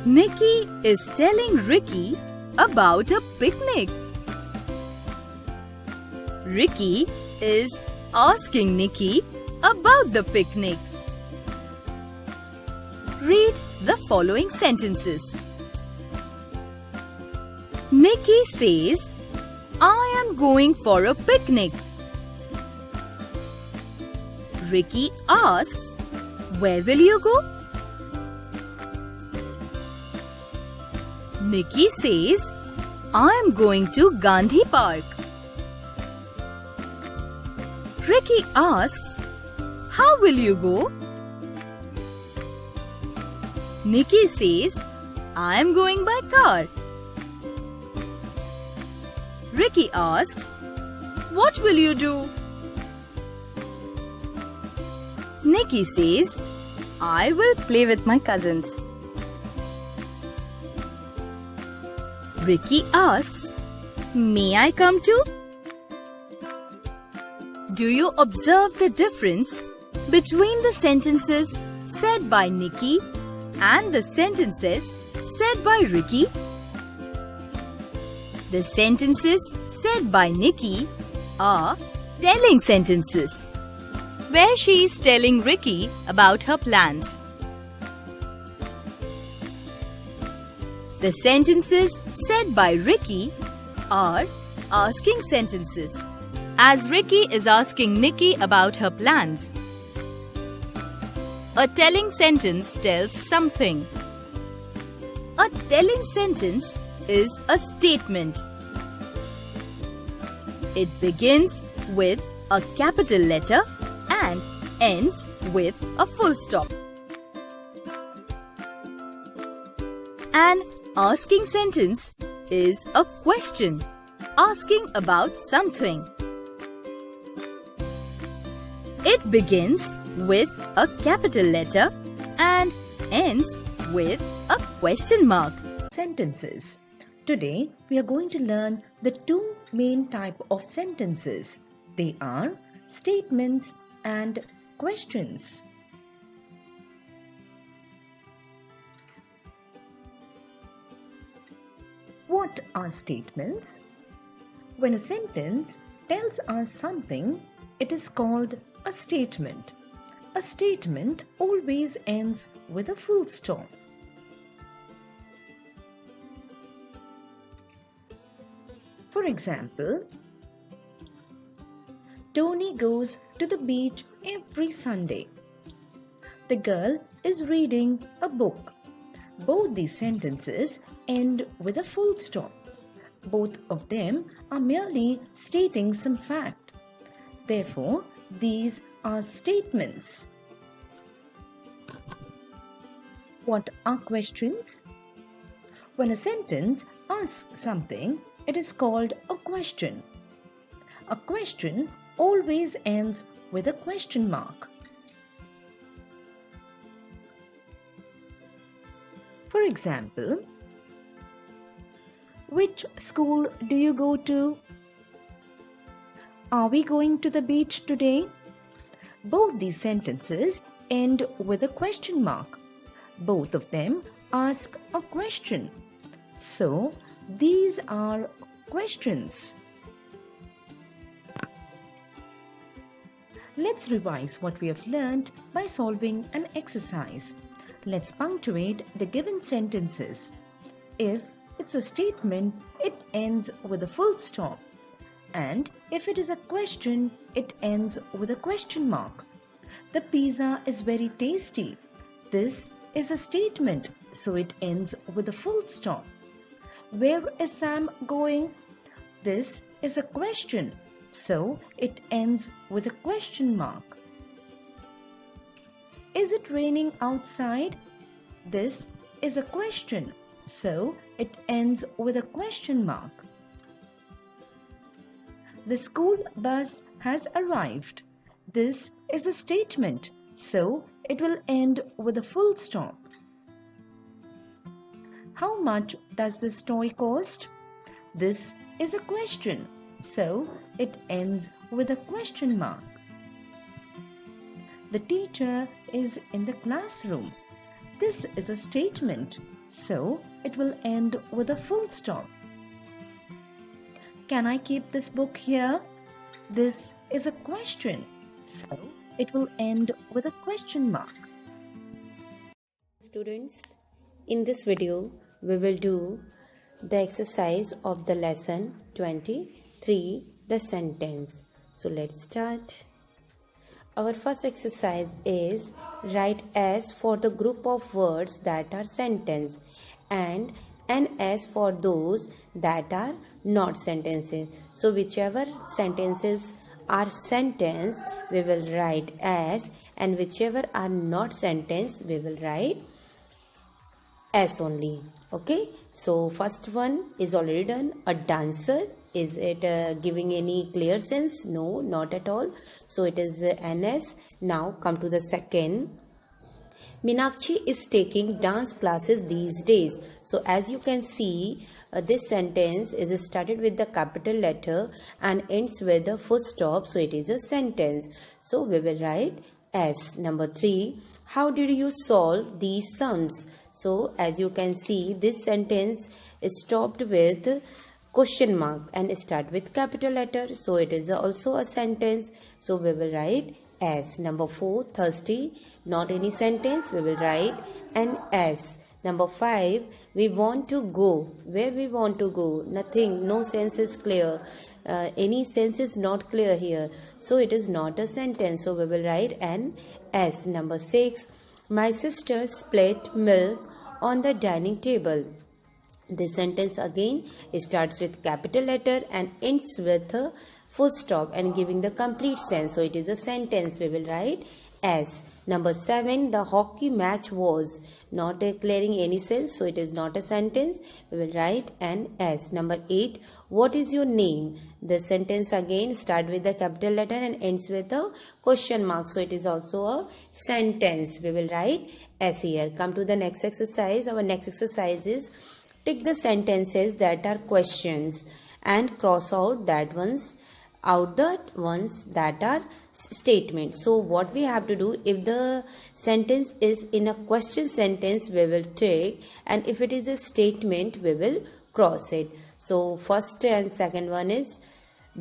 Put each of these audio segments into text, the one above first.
Nikki is telling Ricky about a picnic. Ricky is asking Nikki about the picnic. Read the following sentences. Nikki says, I am going for a picnic. Ricky asks, where will you go? Nikki says, I am going to Gandhi Park. Ricky asks, how will you go? Nikki says, I am going by car. Ricky asks, what will you do? Nikki says, I will play with my cousins. Ricky asks, may I come too? Do you observe the difference between the sentences said by Nikki and the sentences said by Ricky? The sentences said by Nikki are telling sentences, where she is telling Ricky about her plans. The sentences said by Ricky are asking sentences, as Ricky is asking Nikki about her plans. A telling sentence tells something. A telling sentence is a statement. It begins with a capital letter and ends with a full stop. An asking sentence is a question asking about something. It begins with a capital letter and ends with a question mark. Sentences. Today we are going to learn the two main types of sentences. They are statements and questions. What are statements? When a sentence tells us something, it is called a statement. A statement always ends with a full stop. For example, Tony goes to the beach every Sunday. The girl is reading a book. Both these sentences end with a full stop. Both of them are merely stating some fact. Therefore, these are statements. What are questions? When a sentence asks something, it is called a question. A question always ends with a question mark. For example, which school do you go to? Are we going to the beach today? Both these sentences end with a question mark. Both of them ask a question. So, these are questions. Let's revise what we have learned by solving an exercise. Let's punctuate the given sentences. If it's a statement, it ends with a full stop. And if it is a question, it ends with a question mark. The pizza is very tasty. This is a statement, so it ends with a full stop. Where is Sam going? This is a question, so it ends with a question mark. Is it raining outside? This is a question, so it ends with a question mark. The school bus has arrived. This is a statement, so it will end with a full stop. How much does this toy cost? This is a question, so it ends with a question mark. The teacher is in the classroom. This is a statement, so it will end with a full stop. Can I keep this book here? This is a question, so it will end with a question mark. Students, in this video, we will do the exercise of the lesson 23, the sentence. So let's start. Our first exercise is write S for the group of words that are sentence and NS for those that are not sentences. So whichever sentences are sentence, we will write S, and whichever are not sentence, we will write S only. Okay, so first one is already done. A dancer. Is it giving any clear sense? No, not at all. So it is NS. Now come to the second. Meenakshi is taking dance classes these days. So as you can see, this sentence is started with the capital letter and ends with a full stop. So it is a sentence. So we will write S. Number 3. How did you solve these sums? So as you can see, this sentence is stopped with question mark and start with capital letter. So it is also a sentence. So we will write S. Number 4. Thirsty. Not any sentence. We will write an S. Number 5. We want to go. Where we want to go? Nothing. No sense is clear. Any sense is not clear here. So it is not a sentence. So we will write an S. Number 6. My sister spilled milk on the dining table. This sentence again starts with capital letter and ends with a full stop and giving the complete sense. So it is a sentence. We will write S. Number 7. The hockey match was. Not declaring any sense. So it is not a sentence. We will write an S. Number 8. What is your name? The sentence again start with the capital letter and ends with a question mark. So it is also a sentence. We will write S here. Come to the next exercise. Our next exercise is tick the sentences that are questions and cross out the ones that are statements. So what we have to do, if the sentence is in a question sentence, we will tick, and if it is a statement, we will cross it. So first and second one is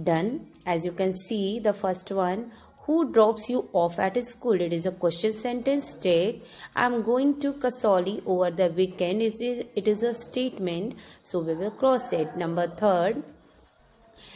done. As you can see, the first one, who drops you off at school? It is a question sentence. Take. I'm going to Kasoli over the weekend. It is a statement. So we will cross it. Number 3.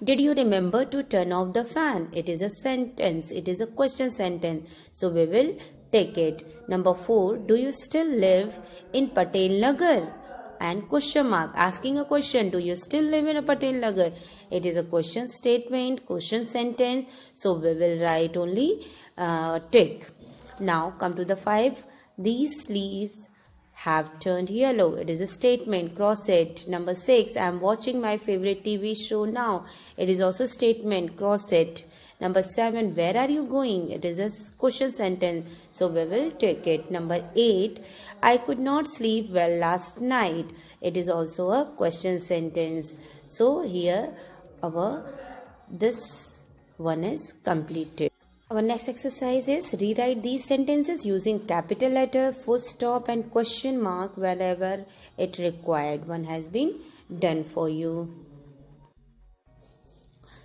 Did you remember to turn off the fan? It is a sentence. It is a question sentence. So we will take it. Number 4. Do you still live in Patel Nagar? And question mark, asking a question. Do you still live in a Patel Nagar? It is a question statement, question sentence. So we will write only tick. Now come to the 5. These leaves have turned yellow. It is a statement. Cross it. Number 6. I am watching my favorite TV show now. It is also a statement. Cross it. Number 7. Where are you going? It is a question sentence. So we will take it. Number 8. I could not sleep well last night. It is also a question sentence. So here this one is completed. Our next exercise is rewrite these sentences using capital letter, full stop and question mark wherever it required. One has been done for you.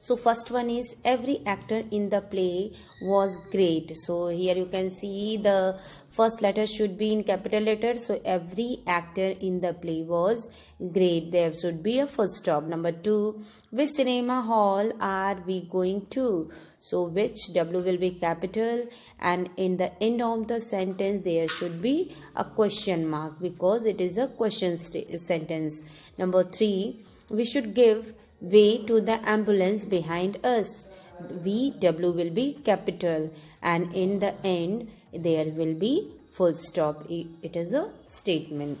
So first one is every actor in the play was great. So here you can see the first letter should be in capital letters. So every actor in the play was great. There should be a full stop. Number 2, which cinema hall are we going to? So which W will be capital, and in the end of the sentence there should be a question mark because it is a question sentence. Number 3, we should give way to the ambulance behind us. W will be capital, and in the end there will be full stop. It is a statement.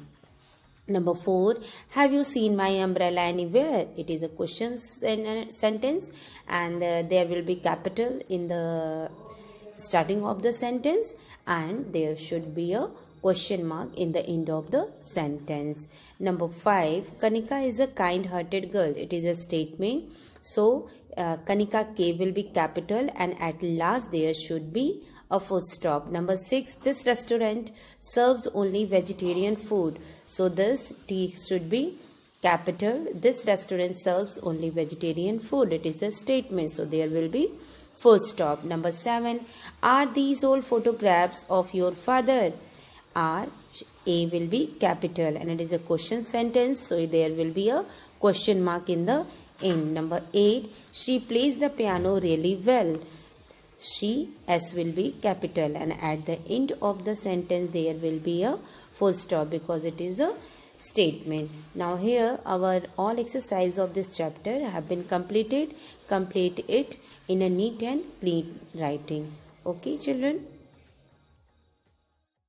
Number 4, have you seen my umbrella anywhere? It is a question sentence, and there will be capital in the starting of the sentence, and there should be a question mark in the end of the sentence. Number 5, Kanika is a kind-hearted girl. It is a statement. So Kanika K will be capital, and at last there should be a full stop. Number 6, this restaurant serves only vegetarian food. So this T should be capital. This restaurant serves only vegetarian food. It is a statement. So there will be full stop. Number 7, are these all photographs of your father? Are A will be capital and it is a question sentence. So there will be a question mark in the end. Number 8, she plays the piano really well. She, S will be capital and at the end of the sentence there will be a full stop because it is a statement. Now here our all exercise of this chapter have been completed. Complete it in a neat and clean writing. Okay children.